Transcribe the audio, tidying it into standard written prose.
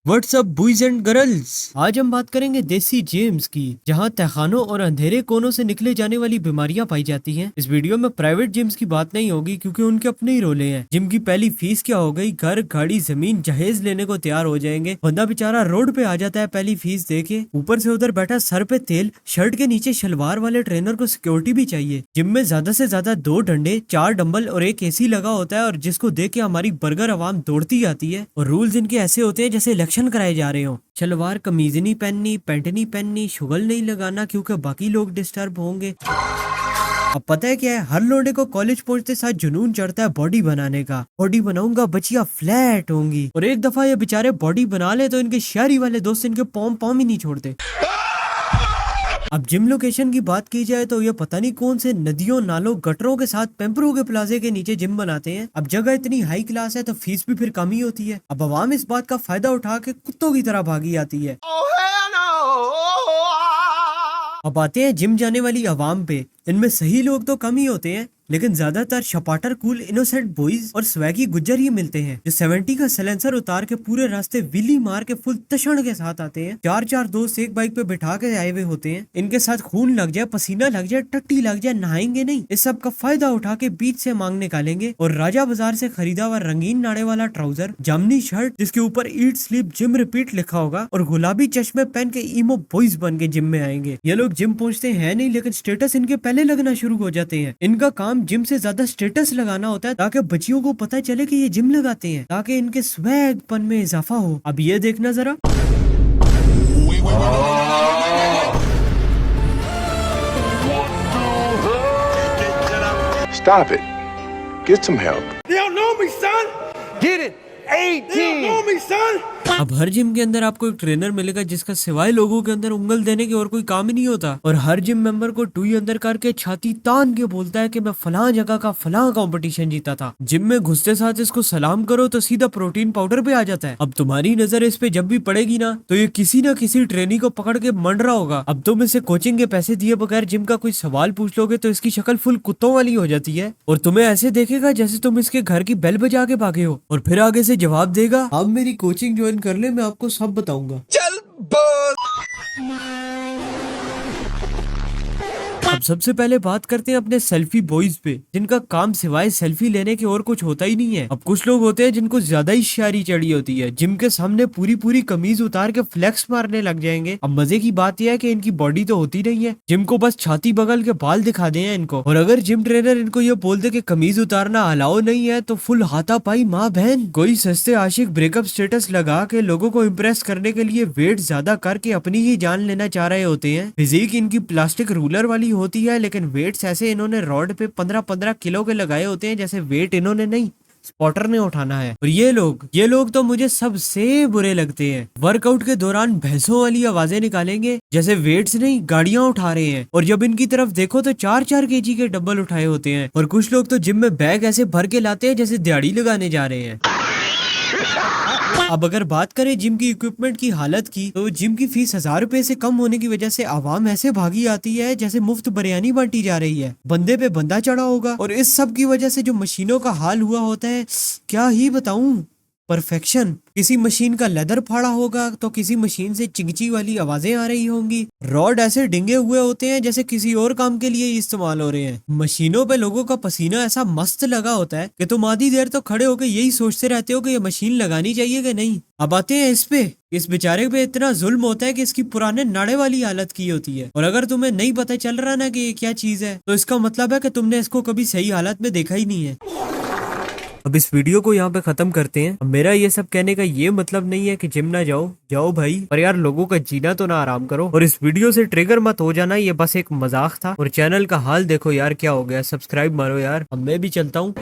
WhatsApp boys and girls, आज हम बात करेंगे देसी जिम्स की, जहां तहखानों और अंधेरे कोनों से निकले जाने वाली बीमारियां पाई जाती हैं। इस वीडियो में प्राइवेट जिम्स की बात नहीं होगी क्योंकि उनके अपने ही रोले हैं। जिम की पहली फीस क्या हो गई, घर गाड़ी जमीन जहेज लेने को तैयार हो जाएंगे। बंदा बेचारा रोड पे आ जाता है पहली फीस देके, ऊपर से उधर बैठा सर पे तेल, शर्ट के नीचे शलवार वाले ट्रेनर को सिक्योरिटी भी चाहिए। जिम में ज्यादा से ज्यादा 2 डंडे, 4 डंबल और एक एसी लगा होता है, और जिसको देख के हमारी बर्गर आवाम दौड़ती आती है। और रूल्स इनके ऐसे होते हैं जैसे इलेक्शन कराए जा रहे हो। शलवार कमीज नहीं पहननी, पैंट नहीं पहननी, शुगल नहीं लगाना क्योंकि बाकी लोग डिस्टर्ब होंगे। अब पता है क्या है, हर लोडे को कॉलेज पहुंचते साथ जुनून चढ़ता है बॉडी बनाने का। बॉडी बनाऊंगा, बचिया फ्लैट होंगी। और एक दफा ये बेचारे बॉडी बना ले तो इनके शहरी वाले दोस्त इनके पॉम पॉम ही नहीं छोड़ते। अब जिम लोकेशन की बात की जाए तो ये पता नहीं कौन से नदियों, नालों, गटरों के साथ पेम्परों के प्लाजे के नीचे जिम बनाते हैं। अब जगह इतनी हाई क्लास है तो फीस भी फिर कम ही होती है। अब आवाम इस बात का फायदा उठा के कुत्तों की तरह भागी आती है। अब आते हैं जिम जाने वाली आवाम पे। इनमें सही लोग तो कम ही होते हैं, लेकिन ज्यादातर शपाटर, कूल, इनोसेंट बॉयज और स्वैगी गुज्जर ही मिलते हैं जो 70 का साइलेंसर उतार के पूरे रास्ते विली मार के फुल तशण के साथ आते हैं। 4-4 दोस्त एक बाइक पे बिठा के आए हुए होते हैं। इनके साथ खून लग जाए, पसीना लग जाए, टट्टी लग जाए, नहाएंगे नहीं। इस सब का फायदा उठा के बीच से मांग निकालेंगे और राजा बाजार से खरीदा हुआ रंगीन नाड़े वाला ट्राउजर, जामनी शर्ट जिसके ऊपर ईट स्लीप जिम रिपीट लिखा होगा, और गुलाबी चश्मे पहन के ईमो बॉयज बन के जिम में आएंगे। ये लोग जिम पहुंचते हैं नहीं, लेकिन स्टेटस इनके पहले लगना शुरू हो जाते हैं। इनका काम जिम से ज्यादा स्टेटस लगाना होता है ताकि बच्चियों को पता चले कि ये जिम लगाते हैं, ताकि इनके स्वैगपन में इजाफा हो। अब ये देखना जरा, Stop it. Get some help. They don't know me, son. Get it. They don't know 18. me, son. अब हर जिम के अंदर आपको एक ट्रेनर मिलेगा जिसका सिवाय लोगों के अंदर उंगल देने के और कोई काम ही नहीं होता। और हर जिम मेंबर को टूई अंदर करके छाती तान के बोलता है कि मैं फलां जगह का फलां कंपटीशन जीता था। जिम में घुसते साथ इसको सलाम करो तो सीधा प्रोटीन पाउडर पे आ जाता है। अब तुम्हारी नजर इस पे जब भी पड़ेगी ना तो ये किसी ना किसी ट्रेनी को पकड़ के मंड रहा होगा। अब तुम इसे कोचिंग के पैसे दिए बगैर जिम का कोई सवाल पूछ लोगे तो इसकी शक्ल फुल कुत्तों वाली हो जाती है, और तुम्हें ऐसे देखेगा जैसे तुम इसके घर की बेल बजा के भागे हो। और फिर आगे से जवाब देगा, अब मेरी कोचिंग ज्वाइन कर ले, मैं आपको सब बताऊंगा। चल बोल। अब सबसे पहले बात करते हैं अपने सेल्फी बॉयज पे, जिनका काम सिवाय सेल्फी लेने के और कुछ होता ही नहीं है। अब कुछ लोग होते हैं जिनको ज्यादा ही शायरी चढ़ी होती है, जिम के सामने पूरी पूरी कमीज उतार के फ्लेक्स मारने लग जाएंगे। अब मजे की बात यह है कि इनकी बॉडी तो होती नहीं है, जिम को बस छाती बगल के बाल दिखा दे हैं इनको। और अगर जिम ट्रेनर इनको ये बोल दे कि कमीज उतारना अलाउ नहीं है तो फुल हाथापाई माँ बहन। कोई सस्ते आशिक ब्रेकअप स्टेटस लगा के लोगों को इम्प्रेस करने के लिए वेट ज्यादा करके अपनी ही जान लेना चाह रहे होते हैं। फिजिक इनकी प्लास्टिक रूलर वाली होती है, लेकिन वेट्स ऐसे इन्होंने रॉड पे 15-15 किलो के लगाए होते हैं जैसे वेट इन्होंने नहीं, स्पॉटर ने उठाना है। और ये लोग तो मुझे सबसे बुरे लगते हैं। वर्कआउट के दौरान भैंसों वाली आवाजें निकालेंगे जैसे वेट्स नहीं गाड़ियां उठा रहे हैं, और जब इनकी तरफ देखो तो 4-4 केजी के डंबल उठाए होते हैं। और कुछ लोग तो जिम में बैग ऐसे भर के लाते हैं जैसे दिहाड़ी लगाने जा रहे हैं। अब अगर बात करें जिम की इक्विपमेंट की हालत की, तो जिम की फीस 1000 रुपए से कम होने की वजह से आवाम ऐसे भागी आती है जैसे मुफ्त बिरयानी बांटी जा रही है। बंदे पे बंदा चढ़ा होगा, और इस सब की वजह से जो मशीनों का हाल हुआ होता है क्या ही बताऊं। परफेक्शन, किसी मशीन का लेदर फाड़ा होगा तो किसी मशीन से चिंगची वाली आवाजें आ रही होंगी। रॉड ऐसे डिंगे हुए होते हैं जैसे किसी और काम के लिए इस्तेमाल हो रहे हैं। मशीनों पे लोगों का पसीना ऐसा मस्त लगा होता है कि तुम आधी देर तो खड़े होकर यही सोचते रहते हो कि ये मशीन लगानी चाहिए कि नहीं। अब आते हैं इस पे, इस बेचारे पे इतना जुल्म होता है कि इसकी पुराने नाड़े वाली हालत की होती है। और अगर तुम्हें नहीं पता चल रहा ना कि ये क्या चीज है, तो इसका मतलब है कि तुमने इसको कभी सही हालत में देखा ही नहीं है। अब इस वीडियो को यहाँ पे खत्म करते हैं। अब मेरा ये सब कहने का ये मतलब नहीं है कि जिम ना जाओ भाई, पर यार लोगों का जीना तो ना आराम करो। और इस वीडियो से ट्रिगर मत हो जाना, ये बस एक मजाक था। और चैनल का हाल देखो यार क्या हो गया, सब्सक्राइब मारो यार। अब मैं भी चलता हूँ।